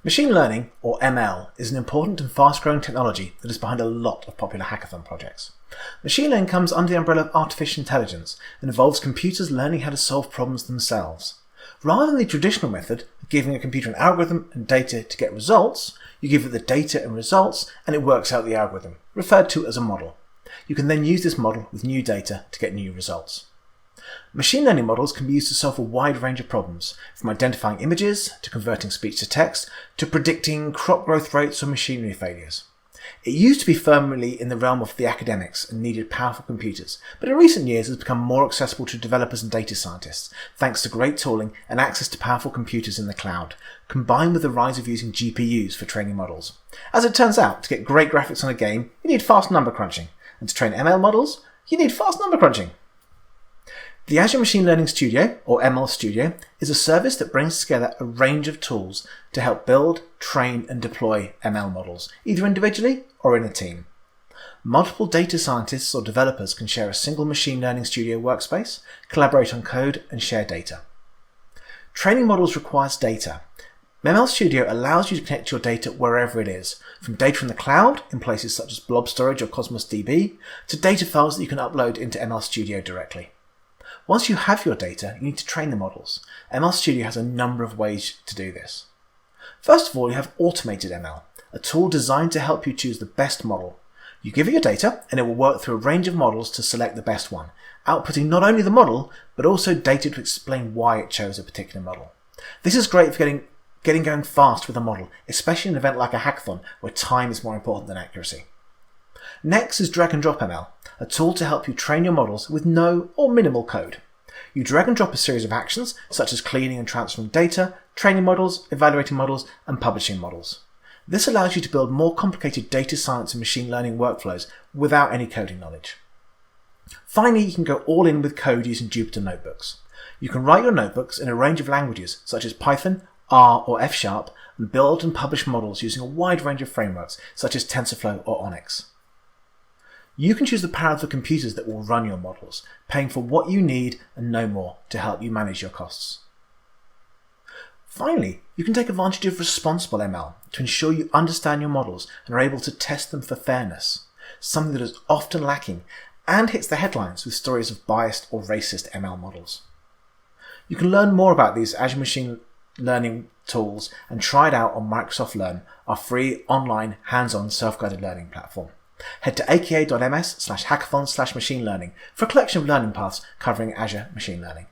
Machine learning, or ML, is an important and fast-growing technology that is behind a lot of popular hackathon projects. Machine learning comes under the umbrella of artificial intelligence and involves computers learning how to solve problems themselves. Rather than the traditional method of giving a computer an algorithm and data to get results, you give it the data and results and it works out the algorithm, referred to as a model. You can then use this model with new data to get new results. Machine learning models can be used to solve a wide range of problems, from identifying images, to converting speech to text, to predicting crop growth rates or machinery failures. It used to be firmly in the realm of the academics and needed powerful computers, but in recent years it has become more accessible to developers and data scientists, thanks to great tooling and access to powerful computers in the cloud, combined with the rise of using GPUs for training models. As it turns out, to get great graphics on a game, you need fast number crunching, and to train ML models, you need fast number crunching. The Azure Machine Learning Studio, or ML Studio, is a service that brings together a range of tools to help build, train and deploy ML models, either individually or in a team. Multiple data scientists or developers can share a single Machine Learning Studio workspace, collaborate on code and share data. Training models requires data. ML Studio allows you to connect your data wherever it is, from data in the cloud in places such as blob storage or Cosmos DB, to data files that you can upload into ML Studio directly. Once you have your data, you need to train the models. ML Studio has a number of ways to do this. First of all, you have Automated ML, a tool designed to help you choose the best model. You give it your data, and it will work through a range of models to select the best one, outputting not only the model, but also data to explain why it chose a particular model. This is great for getting going fast with a model, especially in an event like a hackathon, where time is more important than accuracy. Next is Drag and Drop ML, a tool to help you train your models with no or minimal code. You drag and drop a series of actions, such as cleaning and transferring data, training models, evaluating models, and publishing models. This allows you to build more complicated data science and machine learning workflows without any coding knowledge. Finally, you can go all in with code using Jupyter Notebooks. You can write your notebooks in a range of languages, such as Python, R, or F#, and build and publish models using a wide range of frameworks, such as TensorFlow or Onyx. You can choose the power of the computers that will run your models, paying for what you need and no more to help you manage your costs. Finally, you can take advantage of responsible ML to ensure you understand your models and are able to test them for fairness, something that is often lacking and hits the headlines with stories of biased or racist ML models. You can learn more about these Azure Machine Learning tools and try it out on Microsoft Learn, our free online hands-on self-guided learning platform. Head to aka.ms/hackathon/machine learning for a collection of learning paths covering Azure Machine Learning.